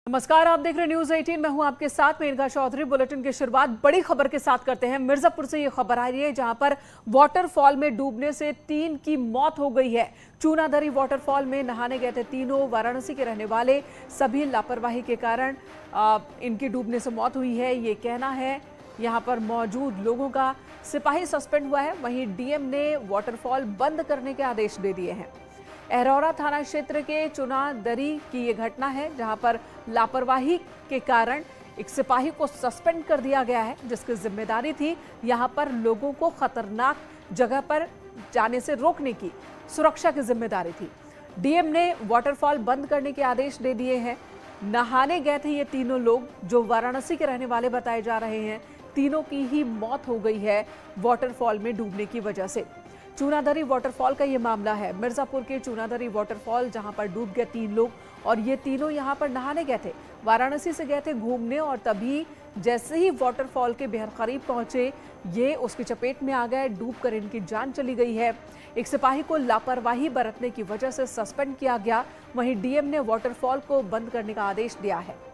नमस्कार, आप देख रहे हैं न्यूज 18। मैं हूं आपके साथ मेनका चौधरी। बुलेटिन की शुरुआत बड़ी खबर के साथ करते हैं। मिर्जापुर से ये खबर आ रही है जहां पर वाटरफॉल में डूबने से 3 की मौत हो गई है। चूनादरी वाटरफॉल में नहाने गए थे तीनों वाराणसी के रहने वाले। सभी लापरवाही के कारण इनकी डूबने से मौत हुई है, ये कहना है यहाँ पर मौजूद लोगों का। सिपाही सस्पेंड हुआ है, वहीं डीएम ने वाटरफॉल बंद करने के आदेश दे दिए हैं। अहरौरा थाना क्षेत्र के चुनादरी की ये घटना है जहां पर लापरवाही के कारण एक सिपाही को सस्पेंड कर दिया गया है, जिसकी जिम्मेदारी थी यहां पर लोगों को खतरनाक जगह पर जाने से रोकने की, सुरक्षा की जिम्मेदारी थी। डीएम ने वाटरफॉल बंद करने के आदेश दे दिए हैं। नहाने गए थे ये तीनों लोग जो वाराणसी के रहने वाले बताए जा रहे हैं। तीनों की ही मौत हो गई है वाटरफॉल में डूबने की वजह से। चूनादरी वाटरफॉल का ये मामला है, मिर्जापुर के चूनादरी वाटरफॉल जहां पर डूब गए 3 लोग और ये तीनों यहां पर नहाने गए थे। वाराणसी से गए थे घूमने और तभी जैसे ही वाटरफॉल के बेहद करीब पहुंचे ये उसकी चपेट में आ गए, डूबकर इनकी जान चली गई है। एक सिपाही को लापरवाही बरतने की वजह से सस्पेंड किया गया। वहीं डीएम ने वाटरफॉल को बंद करने का आदेश दिया है।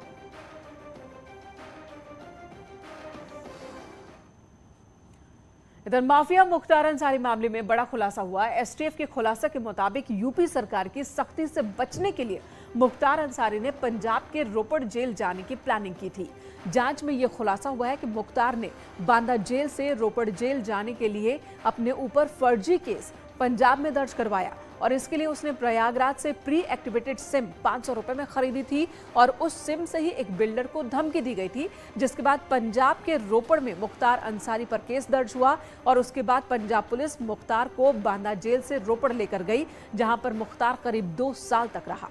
इधर माफिया मुख्तार अंसारी मामले में बड़ा खुलासा हुआ है। एसटीएफ के खुलासे के मुताबिक यूपी सरकार की सख्ती से बचने के लिए मुख्तार अंसारी ने पंजाब के रोपड़ जेल जाने की प्लानिंग की थी। जांच में यह खुलासा हुआ है कि मुख्तार ने बांदा जेल से रोपड़ जेल जाने के लिए अपने ऊपर फर्जी केस पंजाब में दर्ज करवाया और इसके लिए उसने प्रयागराज से प्री एक्टिवेटेड सिम 500 रुपए में खरीदी थी और उस सिम से ही एक बिल्डर को धमकी दी गई थी, जिसके बाद पंजाब के रोपड़ में मुख्तार अंसारी पर केस दर्ज हुआ और उसके बाद पंजाब पुलिस मुख्तार को बांदा जेल से रोपड़ लेकर गई, जहां पर मुख्तार करीब 2 साल तक रहा।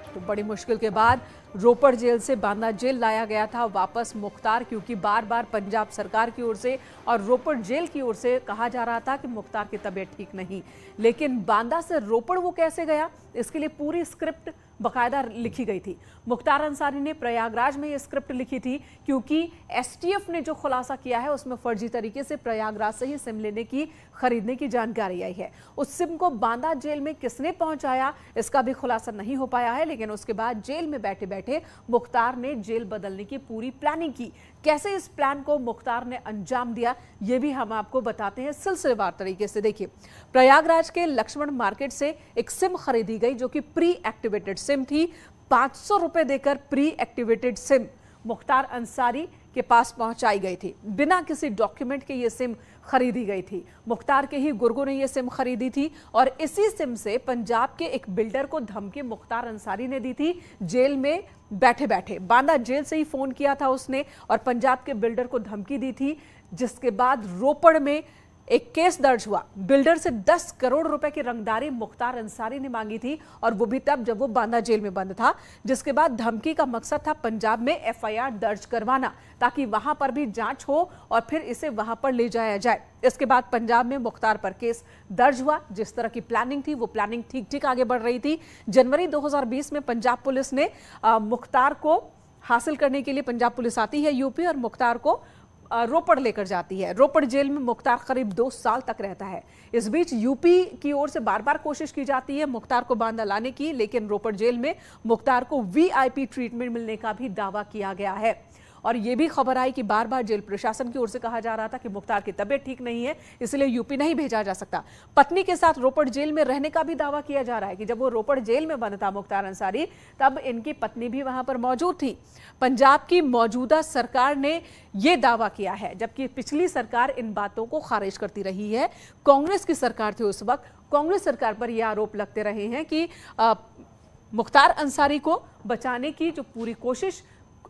तो बड़ी मुश्किल के बाद रोपड़ जेल से बांदा जेल लाया गया था वापस मुख्तार, क्योंकि बार बार पंजाब सरकार की ओर से और रोपड़ जेल की ओर से कहा जा रहा था कि मुख्तार की तबीयत ठीक नहीं। लेकिन बांदा से रोपड़ वो कैसे गया, इसके लिए पूरी स्क्रिप्ट बकायदा लिखी गई थी। मुख्तार अंसारी ने प्रयागराज में ये स्क्रिप्ट लिखी थी क्योंकि एसटीएफ ने जो खुलासा किया है उसमें फर्जी तरीके से प्रयागराज से ही सिम लेने की, खरीदने की जानकारी आई है। उस सिम को बांदा जेल में किसने पहुंचाया इसका भी खुलासा नहीं हो पाया है, लेकिन उसके बाद जेल में बैठे बैठे मुख्तार ने जेल बदलने की पूरी प्लानिंग की। कैसे इस प्लान को मुख्तार ने अंजाम दिया ये भी हम आपको बताते हैं सिलसिलेवार तरीके से। देखिए, प्रयागराज के लक्ष्मण मार्केट से एक सिम खरीदी गई जो कि प्री एक्टिवेटेड सिम थी। 500 रुपए देकर pre activated SIM Mukhtar Ansari के पास पहुंचाई गई थी। बिना किसी डॉक्यूमेंट के ये सिम खरीदी गई थी। मुख्तार के ही गुर्गों ने ये सिम खरीदी थी और इसी सिम से पंजाब के एक बिल्डर को धमकी मुख्तार अंसारी ने दी थी। जेल में बैठे बैठे बांदा जेल से ही फोन किया था उसने और पंजाब के बिल्डर को धमकी दी थी, जिसके बाद रोपड़ में एक केस दर्ज हुआ। बिल्डर से 10 करोड़ रुपए की रंगदारी मुख्तार अंसारी ने मांगी थी और वो भी तब जब वो बांदा जेल में बंद था, जिसके बाद धमकी का मकसद था पंजाब में एफआईआर दर्ज करवाना ताकि वहां पर भी जांच हो और फिर इसे वहां पर ले जाया जाए। इसके बाद पंजाब में मुख्तार पर केस दर्ज हुआ। जिस तरह की प्लानिंग थी वो प्लानिंग ठीक ठीक आगे बढ़ रही थी। जनवरी 2020 में पंजाब पुलिस ने मुख्तार को हासिल करने के लिए, पंजाब पुलिस आती है यूपी और मुख्तार को रोपड़ लेकर जाती है। रोपड़ जेल में मुख्तार करीब 2 साल तक रहता है। इस बीच यूपी की ओर से बार बार कोशिश की जाती है मुख्तार को बांदा लाने की, लेकिन रोपड़ जेल में मुख्तार को वीआईपी ट्रीटमेंट मिलने का भी दावा किया गया है। और यह भी खबर आई कि बार बार जेल प्रशासन की ओर से कहा जा रहा था कि मुख्तार की तबीयत ठीक नहीं है, इसलिए यूपी नहीं भेजा जा सकता। पत्नी के साथ रोपड़ जेल में रहने का भी दावा किया जा रहा है कि जब वो रोपड़ जेल में बंद था मुख्तार अंसारी, तब इनकी पत्नी भी वहां पर मौजूद थी। पंजाब की मौजूदा सरकार ने यह दावा किया है, जबकि पिछली सरकार इन बातों को खारिज करती रही है। कांग्रेस की सरकार थी उस वक्त, कांग्रेस सरकार पर यह आरोप लगते रहे हैं कि मुख्तार अंसारी को बचाने की जो पूरी कोशिश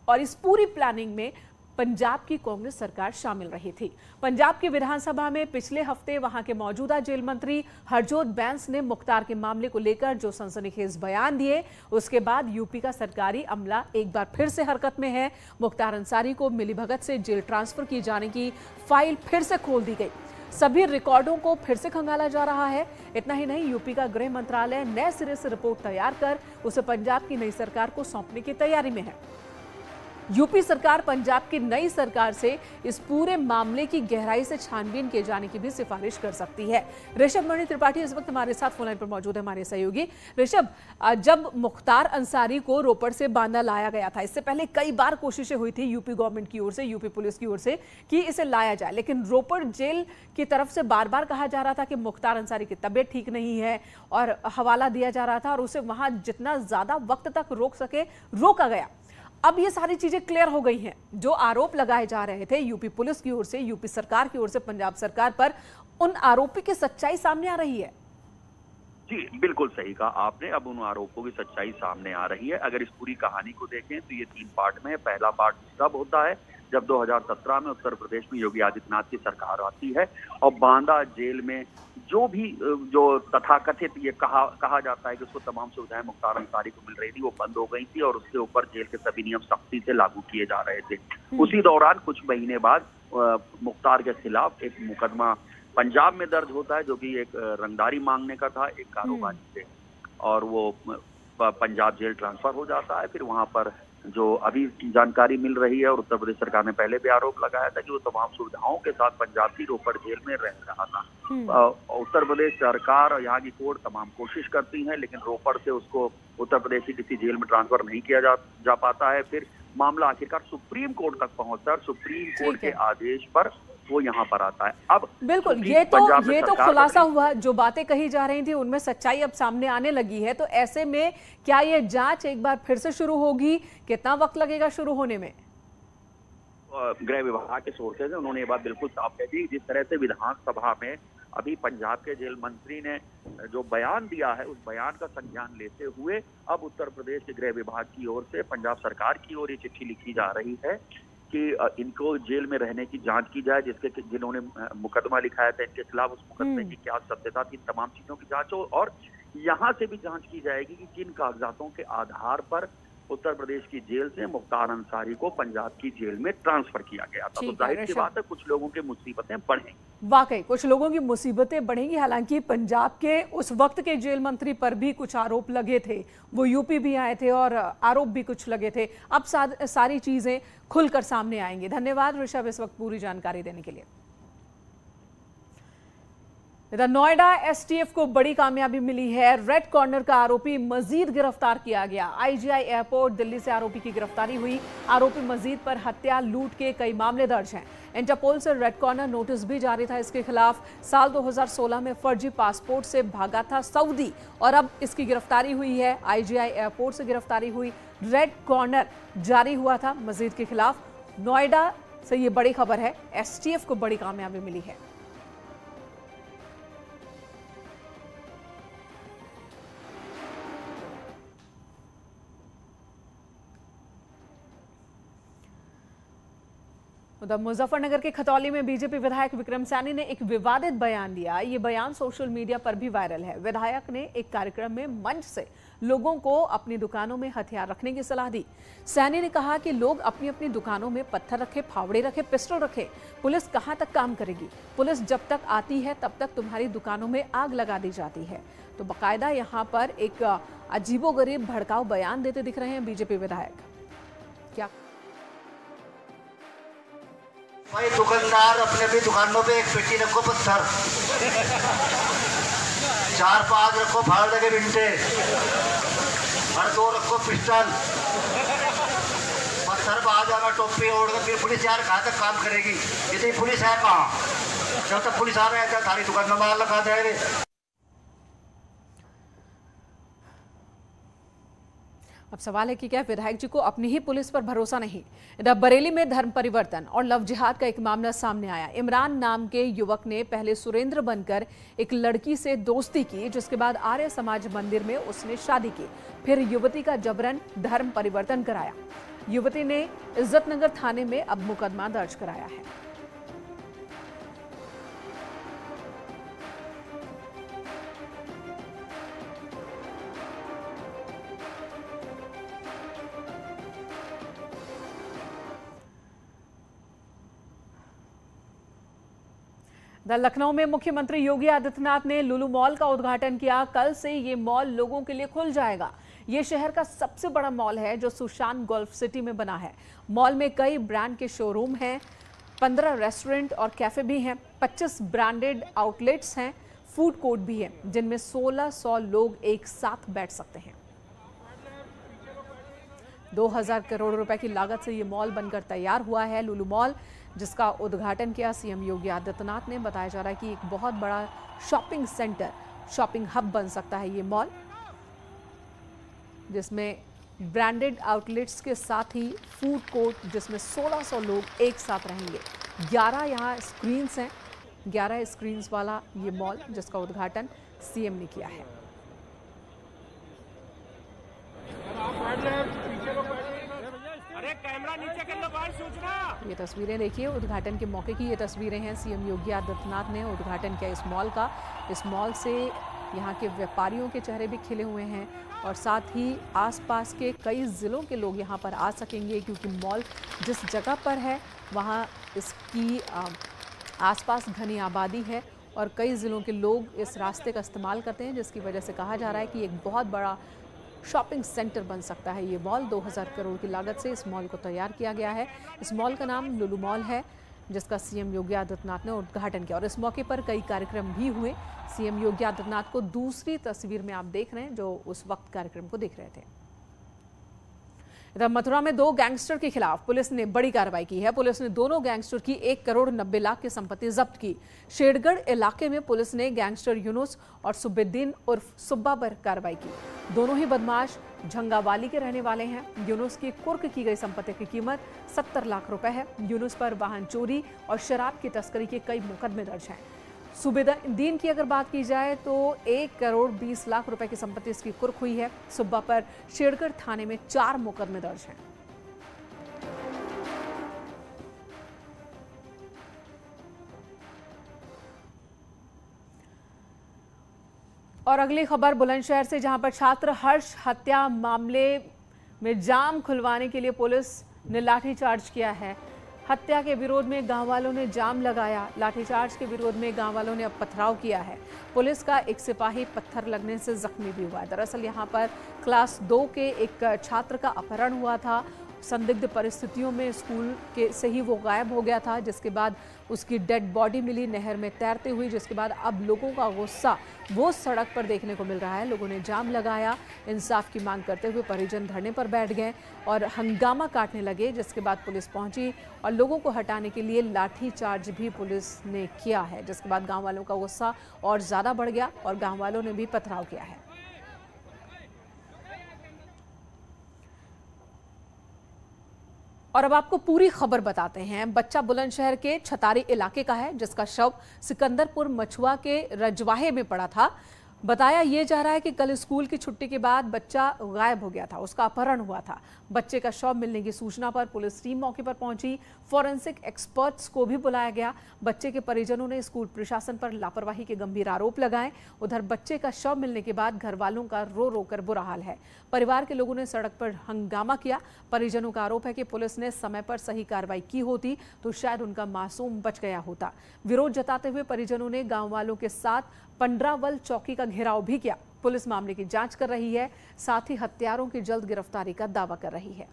और इस पूरी प्लानिंग में पंजाब की कांग्रेस सरकार शामिल रही थी। पंजाब की विधानसभा में पिछले हफ्ते वहां के मौजूदा जेल मंत्री हरजोत बैंस ने मुख्तार के मामले को लेकर जो सनसनीखेज बयान दिए, उसके बाद यूपी का सरकारी अमला एक बार फिर से हरकत में है। मुख्तार अंसारी को मिलीभगत से जेल ट्रांसफर किए जाने की फाइल फिर से खोल दी गई। सभी रिकॉर्डों को फिर से खंगाला जा रहा है। इतना ही नहीं, यूपी का गृह मंत्रालय नए सिरे से रिपोर्ट तैयार कर उसे पंजाब की नई सरकार को सौंपने की तैयारी में है। यूपी सरकार पंजाब की नई सरकार से इस पूरे मामले की गहराई से छानबीन किए जाने की भी सिफारिश कर सकती है। ऋषभ मणि त्रिपाठी इस वक्त हमारे साथ फोन लाइन पर मौजूद है, हमारे सहयोगी। ऋषभ, जब मुख्तार अंसारी को रोपड़ से बांदा लाया गया था, इससे पहले कई बार कोशिशें हुई थी यूपी गवर्नमेंट की ओर से, यूपी पुलिस की ओर से कि इसे लाया जाए, लेकिन रोपड़ जेल की तरफ से बार बार कहा जा रहा था कि मुख्तार अंसारी की तबीयत ठीक नहीं है और हवाला दिया जा रहा था और उसे वहां जितना ज्यादा वक्त तक रोक सके रोका गया। अब ये सारी चीजें क्लियर हो गई हैं। जो आरोप लगाए जा रहे थे यूपी पुलिस की ओर से, यूपी सरकार की ओर से पंजाब सरकार पर, उन आरोपी की सच्चाई सामने आ रही है। जी बिल्कुल सही कहा आपने। अब उन आरोपों की सच्चाई सामने आ रही है। अगर इस पूरी कहानी को देखें तो ये 3 पार्ट में है। पहला पार्ट तब होता है जब 2017 में उत्तर प्रदेश में योगी आदित्यनाथ की सरकार आती है और बांदा जेल में जो तथाकथित ये कहा जाता है कि उसको तमाम सुविधाएं मुख्तार अंसारी को मिल रही थी, वो बंद हो गई थी और उसके ऊपर जेल के सभी नियम सख्ती से लागू किए जा रहे थे। उसी दौरान कुछ महीने बाद मुख्तार के खिलाफ एक मुकदमा पंजाब में दर्ज होता है, जो कि एक रंगदारी मांगने का था एक कारोबारी से, और वो पंजाब जेल ट्रांसफर हो जाता है। फिर वहां पर जो अभी जानकारी मिल रही है, और उत्तर प्रदेश सरकार ने पहले भी आरोप लगाया था कि वो तमाम सुविधाओं के साथ पंजाब की रोपड़ जेल में रह रहा था। उत्तर प्रदेश सरकार और यहाँ की कोर्ट तमाम कोशिश करती है, लेकिन रोपड़ से उसको उत्तर प्रदेश की किसी जेल में ट्रांसफर नहीं किया जा पाता है। फिर मामला आखिरकार सुप्रीम कोर्ट तक पहुंचता है और सुप्रीम कोर्ट के आदेश पर वो यहाँ पर आता है। अब बिल्कुल ये तो खुलासा हुआ, जो बातें कही जा रही थी उनमें सच्चाई अब सामने आने लगी है। तो ऐसे में क्या ये जांच एक बार फिर से शुरू होगी? कितना वक्त लगेगा शुरू होने में? गृह विभाग के सोर्सेज है, उन्होंने ये बात बिल्कुल साफ कह दी। जिस तरह से विधानसभा में अभी पंजाब के जेल मंत्री ने जो बयान दिया है, उस बयान का संज्ञान लेते हुए अब उत्तर प्रदेश के गृह विभाग की ओर से पंजाब सरकार की ओर ये चिट्ठी लिखी जा रही है कि इनको जेल में रहने की जांच की जाए, जिन्होंने मुकदमा लिखाया था इनके खिलाफ, उस मुकदमे की क्या सत्यता थी, तमाम चीजों की जांच हो। और यहाँ से भी जांच की जाएगी कि किन कागजातों के आधार पर उत्तर प्रदेश की जेल से मुख्तार अंसारी को पंजाब की जेल में ट्रांसफर किया गया था। तो जाहिर सी बात है कुछ लोगों की मुसीबतें बढ़ेंगी। वाकई कुछ लोगों की मुसीबतें बढ़ेंगी। हालांकि पंजाब के उस वक्त के जेल मंत्री पर भी कुछ आरोप लगे थे, वो यूपी भी आए थे और आरोप भी कुछ लगे थे। अब सारी चीजें खुलकर सामने आएंगी। धन्यवाद ऋषभ इस वक्त पूरी जानकारी देने के लिए। इधर नोएडा एसटीएफ को बड़ी कामयाबी मिली है। रेड कॉर्नर का आरोपी मजीद गिरफ्तार किया गया। आईजीआई एयरपोर्ट दिल्ली से आरोपी की गिरफ्तारी हुई। आरोपी मजीद पर हत्या, लूट के कई मामले दर्ज हैं। इंटरपोल से रेड कॉर्नर नोटिस भी जारी था इसके खिलाफ। साल 2016 में फर्जी पासपोर्ट से भागा था सऊदी और अब इसकी गिरफ्तारी हुई है। आईजीआई एयरपोर्ट से गिरफ्तारी हुई। रेड कॉर्नर जारी हुआ था मजीद के खिलाफ। नोएडा से ये बड़ी खबर है, एसटीएफ को बड़ी कामयाबी मिली है। उधर मुजफ्फरनगर के खतौली में बीजेपी विधायक विक्रम सैनी ने एक विवादित बयान दिया। ये बयान सोशल मीडिया पर भी वायरल है। विधायक ने एक कार्यक्रम में मंच से लोगों को अपनी दुकानों में हथियार रखने की सलाह दी। सैनी ने कहा कि लोग अपनी अपनी दुकानों में पत्थर रखे, फावड़े रखे, पिस्टल रखे। पुलिस कहां तक काम करेगी? पुलिस जब तक आती है तब तक तुम्हारी दुकानों में आग लगा दी जाती है। तो बाकायदा यहाँ पर एक अजीबोगरीब भड़काऊ बयान देते दिख रहे हैं बीजेपी विधायक। क्या भाई, दुकानदार अपने अपनी दुकानों पे एक पेटी रखो पत्थर, 4-5 रखो फाड़ लगे बिंटे, और 2 रखो पिस्टल। पत्थर बाहर जाना, टोपी ओढ़कर, फिर पुलिस यार कहाँ तक काम करेगी? यदि पुलिस है कहाँ? जब तक पुलिस आ रहा है थारी दुकान में मार लगा दे। अब सवाल है कि क्या विधायक जी को अपनी ही पुलिस पर भरोसा नहीं? इधर बरेली में धर्म परिवर्तन और लव जिहाद का एक मामला सामने आया। इमरान नाम के युवक ने पहले सुरेंद्र बनकर एक लड़की से दोस्ती की, जिसके बाद आर्य समाज मंदिर में उसने शादी की। फिर युवती का जबरन धर्म परिवर्तन कराया। युवती ने इज्जतनगर थाने में अब मुकदमा दर्ज कराया है। लखनऊ में मुख्यमंत्री योगी आदित्यनाथ ने लुलु मॉल का उद्घाटन किया। कल से ये मॉल लोगों के लिए खुल जाएगा। ये शहर का सबसे बड़ा मॉल है जो सुशांत गोल्फ सिटी में बना है। मॉल में कई ब्रांड के शोरूम हैं, 15 रेस्टोरेंट और कैफे भी हैं, 25 ब्रांडेड आउटलेट्स हैं, फूड कोर्ट भी है जिनमें 1600 लोग एक साथ बैठ सकते हैं। 2000 करोड़ रुपए की लागत से ये मॉल बनकर तैयार हुआ है। लुलु मॉल, जिसका उद्घाटन किया सीएम योगी आदित्यनाथ ने। बताया जा रहा है कि एक बहुत बड़ा शॉपिंग सेंटर, शॉपिंग हब बन सकता है ये मॉल, जिसमें ब्रांडेड आउटलेट्स के साथ ही फूड कोर्ट जिसमें 1600 लोग एक साथ रहेंगे। 11 यहाँ स्क्रीन्स हैं, 11 स्क्रीन्स वाला ये मॉल जिसका उद्घाटन सीएम ने किया है। अरे कैमरा नीचे कर लो भाई, सूचना। ये तस्वीरें देखिए, उद्घाटन के मौके की ये तस्वीरें हैं। सीएम योगी आदित्यनाथ ने उद्घाटन किया इस मॉल का। इस मॉल से यहाँ के व्यापारियों के चेहरे भी खिले हुए हैं और साथ ही आसपास के कई ज़िलों के लोग यहाँ पर आ सकेंगे, क्योंकि मॉल जिस जगह पर है वहाँ इसकी आसपास घनी आबादी है और कई ज़िलों के लोग इस रास्ते का इस्तेमाल करते हैं, जिसकी वजह से कहा जा रहा है कि एक बहुत बड़ा शॉपिंग सेंटर बन सकता है ये मॉल। 2000 करोड़ की लागत से इस मॉल को तैयार किया गया है। इस मॉल का नाम लुलु मॉल है, जिसका सीएम योगी आदित्यनाथ ने उद्घाटन किया और इस मौके पर कई कार्यक्रम भी हुए। सीएम योगी आदित्यनाथ को दूसरी तस्वीर में आप देख रहे हैं, जो उस वक्त कार्यक्रम को देख रहे थे। इधर मथुरा में 2 गैंगस्टर के खिलाफ पुलिस ने बड़ी कार्रवाई की है। पुलिस ने दोनों गैंगस्टर की 1 करोड़ 90 लाख की संपत्ति जब्त की। शेरगढ़ इलाके में पुलिस ने गैंगस्टर यूनुस और सुबेद्दीन उर्फ सुब्बा पर कार्रवाई की। दोनों ही बदमाश झंगावाली के रहने वाले हैं। यूनुस की कुर्क की गई संपत्ति की कीमत 70 लाख रुपए है। यूनुस पर वाहन चोरी और शराब की तस्करी के कई मुकदमे दर्ज हैं। सुबेद्दीन की अगर बात की जाए तो 1 करोड़ 20 लाख रुपए की संपत्ति इसकी कुर्क हुई है। सुब्बा पर शेरगढ़ थाने में 4 मुकदमे दर्ज हैं। और अगली खबर बुलंदशहर से, जहां पर छात्र हर्ष हत्या मामले में जाम खुलवाने के लिए पुलिस ने लाठीचार्ज किया है। हत्या के विरोध में गांव वालों ने जाम लगाया। लाठीचार्ज के विरोध में गांव वालों ने अब पथराव किया है। पुलिस का एक सिपाही पत्थर लगने से जख्मी भी हुआ है। दरअसल यहां पर क्लास 2 के एक छात्र का अपहरण हुआ था। संदिग्ध परिस्थितियों में स्कूल के से ही वो गायब हो गया था, जिसके बाद उसकी डेड बॉडी मिली नहर में तैरते हुए, जिसके बाद अब लोगों का गुस्सा वो सड़क पर देखने को मिल रहा है। लोगों ने जाम लगाया, इंसाफ की मांग करते हुए परिजन धरने पर बैठ गए और हंगामा काटने लगे, जिसके बाद पुलिस पहुंची और लोगों को हटाने के लिए लाठी चार्ज भी पुलिस ने किया है, जिसके बाद गाँव वालों का गुस्सा और ज़्यादा बढ़ गया और गाँव वालों ने भी पथराव किया है। और अब आपको पूरी खबर बताते हैं। बच्चा बुलंदशहर के छतारी इलाके का है, जिसका शव सिकंदरपुर मछुआ के रजवाहे में पड़ा था। बताया ये जा रहा है कि कल स्कूल की छुट्टी के बाद बच्चा गायब हो गया था, उसका अपहरण हुआ था। बच्चे का शव मिलने की सूचना पर पुलिस टीम मौके पर पहुंची। फॉरेंसिक एक्सपर्ट्स को भी बुलाया गया। बच्चे के परिजनों ने स्कूल प्रशासन पर लापरवाही के गंभीर आरोप लगाए। उधर बच्चे का शव मिलने के बाद घर वालों का रो रो कर बुरा हाल है। परिवार के लोगों ने सड़क पर हंगामा किया। परिजनों का आरोप है कि पुलिस ने समय पर सही कार्रवाई की होती तो शायद उनका मासूम बच गया होता। विरोध जताते हुए परिजनों ने गांव वालों के साथ पंडरावल चौकी का घेराव भी किया। पुलिस मामले की जांच कर रही है, साथ ही हत्यारों की जल्द गिरफ्तारी का दावा कर रही है।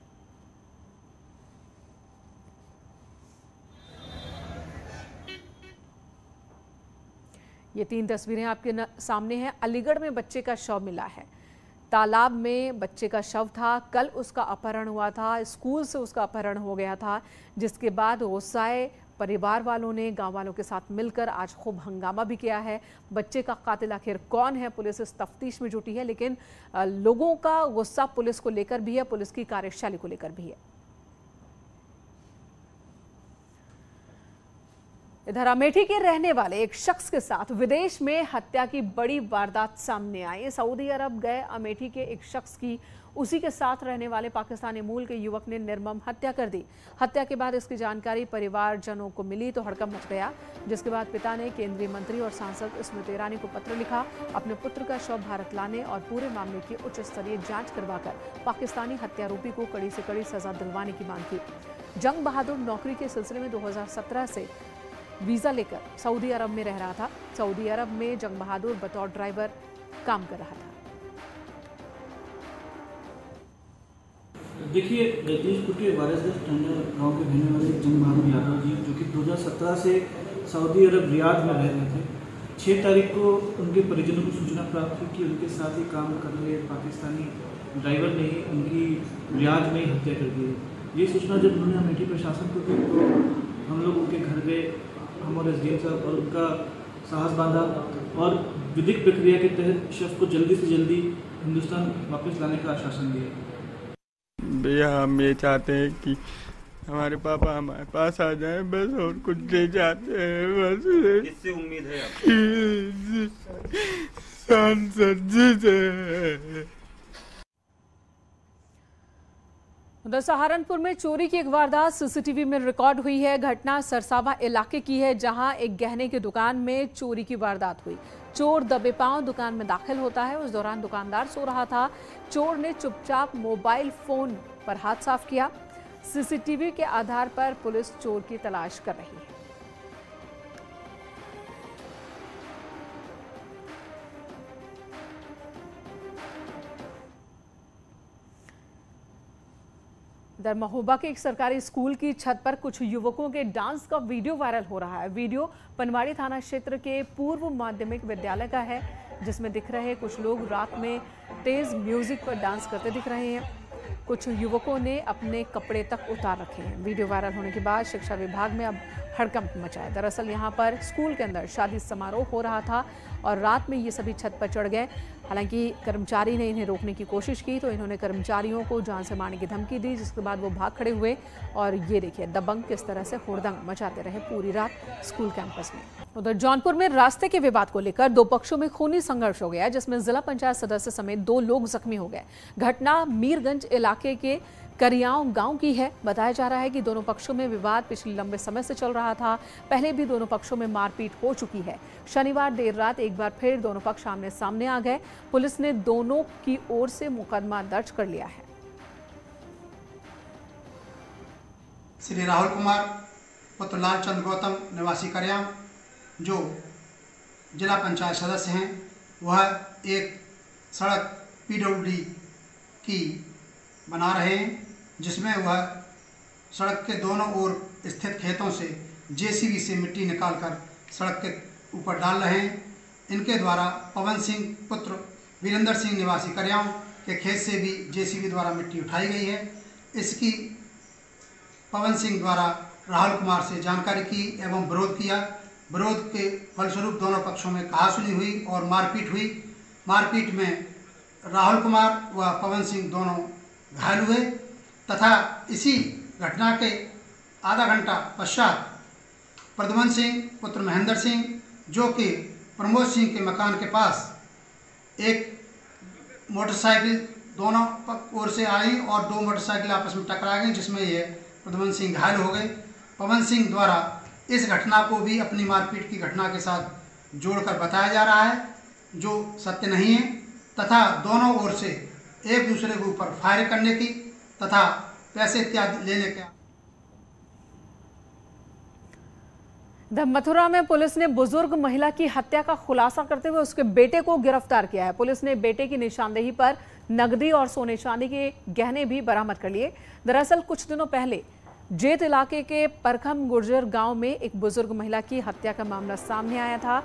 ये 3 तस्वीरें आपके सामने हैं। अलीगढ़ में बच्चे का शव मिला है। तालाब में बच्चे का शव था। कल उसका अपहरण हुआ था, स्कूल से उसका अपहरण हो गया था, जिसके बाद गुस्साए परिवार वालों ने गांव वालों के साथ मिलकर आज खूब हंगामा भी किया है। बच्चे का कातिल आखिर कौन है, पुलिस इस तफ्तीश में जुटी है, लेकिन लोगों का गुस्सा पुलिस को लेकर भी है, पुलिस की कार्यशैली को लेकर भी है। इधर अमेठी के रहने वाले एक शख्स के साथ विदेश में हत्या की बड़ी वारदात सामने आई। सऊदी अरब गए अमेठी के एक शख्स की उसी के साथ रहने वाले पाकिस्तानी मूल के युवक ने निर्मम हत्या कर दी। हत्या के बाद इसकी जानकारी परिवारजनों को मिली तो हड़कंप मच गया, जिसके बाद पिता ने केंद्रीय मंत्री और सांसद स्मृति ईरानी को पत्र लिखा। अपने पुत्र का शव भारत लाने और पूरे मामले की उच्च स्तरीय जांच करवाकर पाकिस्तानी हत्यारोपी को कड़ी से कड़ी सजा दिलवाने की मांग की। जंग बहादुर नौकरी के सिलसिले में 2017 से वीज़ा लेकर सऊदी अरब में रह रहा था। सऊदी अरब में जंग बहादुर बतौर ड्राइवर काम कर रहा था। देखिए, जगदीशपुर वारिसगंज टंडर गांव के रहने वाले जंग बहादुर यादव जी, जो कि 2017 से सऊदी अरब रियाद में रह रहे थे, 6 तारीख को उनके परिजनों को सूचना प्राप्त हुई कि उनके साथ ही काम कर रहे पाकिस्तानी ड्राइवर ने उनकी रियाद में ही हत्या कर दी है। ये सूचना जब उन्होंने अमेठी प्रशासन को दी तो हम लोग उनके घर गए, हम और SDM साहब, और उनका साहस बांधा और विधिक प्रक्रिया के तहत शव को जल्दी से जल्दी हिंदुस्तान वापस लाने का आश्वासन दिया। भैया हम ये चाहते हैं कि हमारे पापा हमारे पास आ जाएं, बस, और कुछ नहीं चाहते हैं, बस। किससे उम्मीद है सांसद जी से। उधर सहारनपुर में चोरी की एक वारदात सीसीटीवी में रिकॉर्ड हुई है। घटना सरसावा इलाके की है, जहां एक गहने की दुकान में चोरी की वारदात हुई। चोर दबे पांव दुकान में दाखिल होता है। उस दौरान दुकानदार सो रहा था। चोर ने चुपचाप मोबाइल फोन पर हाथ साफ किया। सीसीटीवी के आधार पर पुलिस चोर की तलाश कर रही है। इधर महोबा के एक सरकारी स्कूल की छत पर कुछ युवकों के डांस का वीडियो वायरल हो रहा है। वीडियो पनवाड़ी थाना क्षेत्र के पूर्व माध्यमिक विद्यालय का है, जिसमें दिख रहे कुछ लोग रात में तेज म्यूजिक पर डांस करते दिख रहे हैं। कुछ युवकों ने अपने कपड़े तक उतार रखे हैं। वीडियो वायरल होने के बाद शिक्षा विभाग में अब हड़कंप मचा है। दरअसल यहां पर स्कूल के अंदर शादी समारोह हो रहा था और रात में ये सभी छत पर चढ़ गए। हालांकि कर्मचारी ने इन्हें रोकने की कोशिश की तो इन्होंने कर्मचारियों को जान से मारने की धमकी दी, जिसके बाद वो भाग खड़े हुए और ये देखिए दबंग किस तरह से हुड़दंग मचाते रहे पूरी रात स्कूल कैंपस में। उधर जौनपुर में रास्ते के विवाद को लेकर 2 पक्षों में खूनी संघर्ष हो गया, जिसमें जिला पंचायत सदस्य समेत 2 लोग जख्मी हो गए। घटना मीरगंज इलाके के करियाव गांव की है। बताया जा रहा है कि दोनों पक्षों में विवाद पिछले लंबे समय से चल रहा था। पहले भी दोनों पक्षों में मारपीट हो चुकी है। शनिवार देर रात एक बार फिर दोनों पक्ष आमने सामने आ गए। पुलिस ने दोनों की ओर से मुकदमा दर्ज कर लिया है। श्री राहुल कुमार पुत्र लालचंद गौतम निवासी करियाव, जो जिला पंचायत सदस्य हैं, वह एक सड़क PWD की बना रहे हैं, जिसमें वह सड़क के दोनों ओर स्थित खेतों से JCB से मिट्टी निकालकर सड़क के ऊपर डाल रहे हैं। इनके द्वारा पवन सिंह पुत्र वीरेंद्र सिंह निवासी करियाव के खेत से भी JCB द्वारा मिट्टी उठाई गई है। इसकी पवन सिंह द्वारा राहुल कुमार से जानकारी की एवं विरोध किया। विरोध के फलस्वरूप दोनों पक्षों में कहासुनी हुई और मारपीट हुई। मारपीट में राहुल कुमार व पवन सिंह दोनों घायल हुए तथा इसी घटना के आधा घंटा पश्चात प्रद्युमन सिंह पुत्र महेंद्र सिंह, जो कि प्रमोद सिंह के मकान के पास एक मोटरसाइकिल दोनों ओर से आई और 2 मोटरसाइकिल आपस में टकरा गई, जिसमें ये प्रद्युमन सिंह घायल हो गए। पवन सिंह द्वारा इस घटना को भी अपनी मारपीट की घटना के साथ जोड़कर बताया जा रहा है, जो सत्य नहीं है, तथा दोनों ओर से एक दूसरे के ऊपर फायर करने की तथा पैसे इत्यादि लेने के। मथुरा में पुलिस ने बुजुर्ग महिला की हत्या का खुलासा करते हुए उसके बेटे को गिरफ्तार किया है। पुलिस ने बेटे की निशानदेही पर नकदी और सोने चांदी के गहने भी बरामद कर लिए। दरअसल कुछ दिनों पहले जेत इलाके के परखम गुर्जर गांव में एक बुजुर्ग महिला की हत्या का मामला सामने आया था।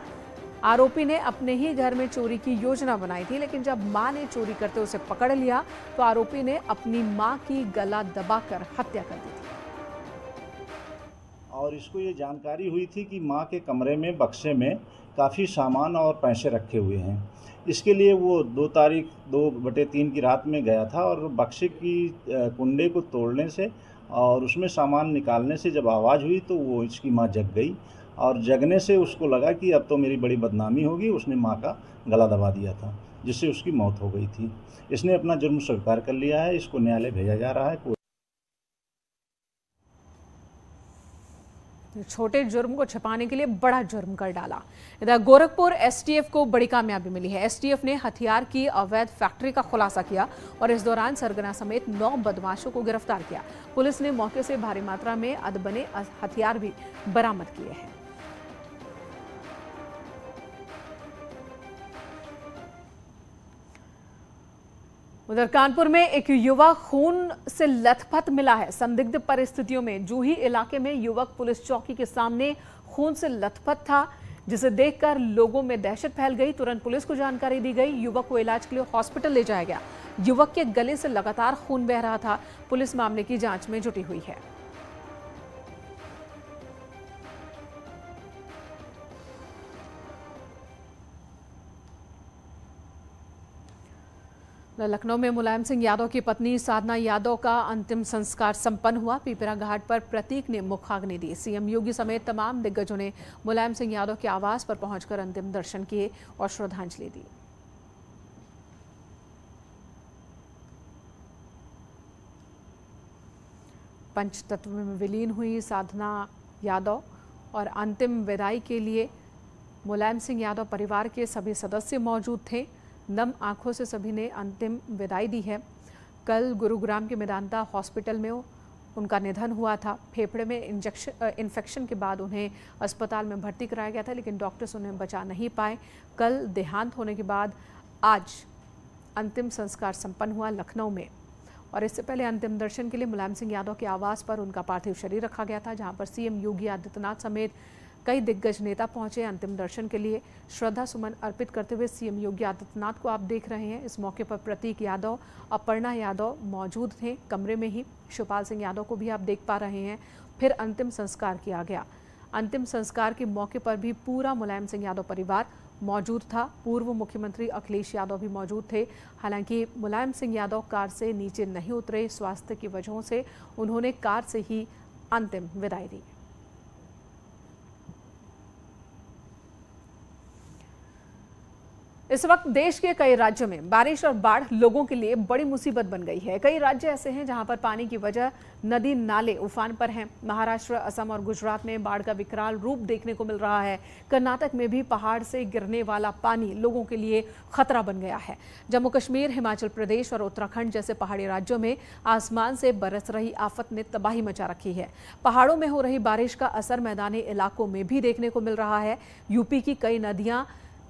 आरोपी ने अपने ही घर में चोरी की योजना बनाई थी, लेकिन जब मां ने चोरी करते उसे पकड़ लिया तो आरोपी ने अपनी मां की गला दबाकर हत्या कर दी थी। और इसको ये जानकारी हुई थी कि मां के कमरे में बक्से में काफ़ी सामान और पैसे रखे हुए हैं। इसके लिए वो 2 तारीख 2/3 की रात में गया था और बक्से की कुंडे को तोड़ने से और उसमें सामान निकालने से जब आवाज़ हुई तो वो इसकी मां जग गई और जगने से उसको लगा कि अब तो मेरी बड़ी बदनामी होगी। उसने मां का गला दबा दिया था, जिससे उसकी मौत हो गई थी। इसने अपना जुर्म स्वीकार कर लिया है। इसको न्यायालय भेजा जा रहा है। छोटे जुर्म को छिपाने के लिए बड़ा जुर्म कर डाला। इधर गोरखपुर STF को बड़ी कामयाबी मिली है। STF ने हथियार की अवैध फैक्ट्री का खुलासा किया और इस दौरान सरगना समेत 9 बदमाशों को गिरफ्तार किया। पुलिस ने मौके से भारी मात्रा में अधबने हथियार भी बरामद किए हैं। उधर कानपुर में एक युवक खून से लथपथ मिला है। संदिग्ध परिस्थितियों में जूही इलाके में युवक पुलिस चौकी के सामने खून से लथपथ था, जिसे देखकर लोगों में दहशत फैल गई। तुरंत पुलिस को जानकारी दी गई। युवक को इलाज के लिए हॉस्पिटल ले जाया गया। युवक के गले से लगातार खून बह रहा था। पुलिस मामले की जांच में जुटी हुई है। लखनऊ में मुलायम सिंह यादव की पत्नी साधना यादव का अंतिम संस्कार संपन्न हुआ। पीपरा घाट पर प्रतीक ने मुखाग्नि दी। सीएम योगी समेत तमाम दिग्गजों ने मुलायम सिंह यादव के आवास पर पहुंचकर अंतिम दर्शन किए और श्रद्धांजलि दी। पंचतत्व में विलीन हुई साधना यादव और अंतिम विदाई के लिए मुलायम सिंह यादव परिवार के सभी सदस्य मौजूद थे। नम आंखों से सभी ने अंतिम विदाई दी है। कल गुरुग्राम के मेदांता हॉस्पिटल में उनका निधन हुआ था। फेफड़े में इन्फेक्शन के बाद उन्हें अस्पताल में भर्ती कराया गया था, लेकिन डॉक्टर्स उन्हें बचा नहीं पाए। कल देहांत होने के बाद आज अंतिम संस्कार संपन्न हुआ लखनऊ में। और इससे पहले अंतिम दर्शन के लिए मुलायम सिंह यादव के आवास पर उनका पार्थिव शरीर रखा गया था, जहां पर सीएम योगी आदित्यनाथ समेत कई दिग्गज नेता पहुंचे अंतिम दर्शन के लिए। श्रद्धा सुमन अर्पित करते हुए सीएम योगी आदित्यनाथ को आप देख रहे हैं। इस मौके पर प्रतीक यादव, अपर्णा यादव मौजूद थे कमरे में ही। शिवपाल सिंह यादव को भी आप देख पा रहे हैं। फिर अंतिम संस्कार किया गया। अंतिम संस्कार के मौके पर भी पूरा मुलायम सिंह यादव परिवार मौजूद था। पूर्व मुख्यमंत्री अखिलेश यादव भी मौजूद थे। हालांकि मुलायम सिंह यादव कार से नीचे नहीं उतरे। स्वास्थ्य की वजहों से उन्होंने कार से ही अंतिम विदाई दी। इस वक्त देश के कई राज्यों में बारिश और बाढ़ लोगों के लिए बड़ी मुसीबत बन गई है। कई राज्य ऐसे हैं जहां पर पानी की वजह नदी नाले उफान पर हैं। महाराष्ट्र, असम और गुजरात में बाढ़ का विकराल रूप देखने को मिल रहा है। कर्नाटक में भी पहाड़ से गिरने वाला पानी लोगों के लिए खतरा बन गया है। जम्मू कश्मीर, हिमाचल प्रदेश और उत्तराखंड जैसे पहाड़ी राज्यों में आसमान से बरस रही आफत ने तबाही मचा रखी है। पहाड़ों में हो रही बारिश का असर मैदानी इलाकों में भी देखने को मिल रहा है। यूपी की कई नदियां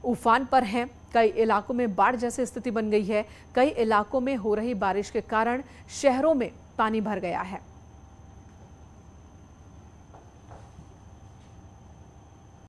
उफान पर हैं। कई इलाकों में बाढ़ जैसी स्थिति बन गई है। कई इलाकों में हो रही बारिश के कारण शहरों में पानी भर गया है।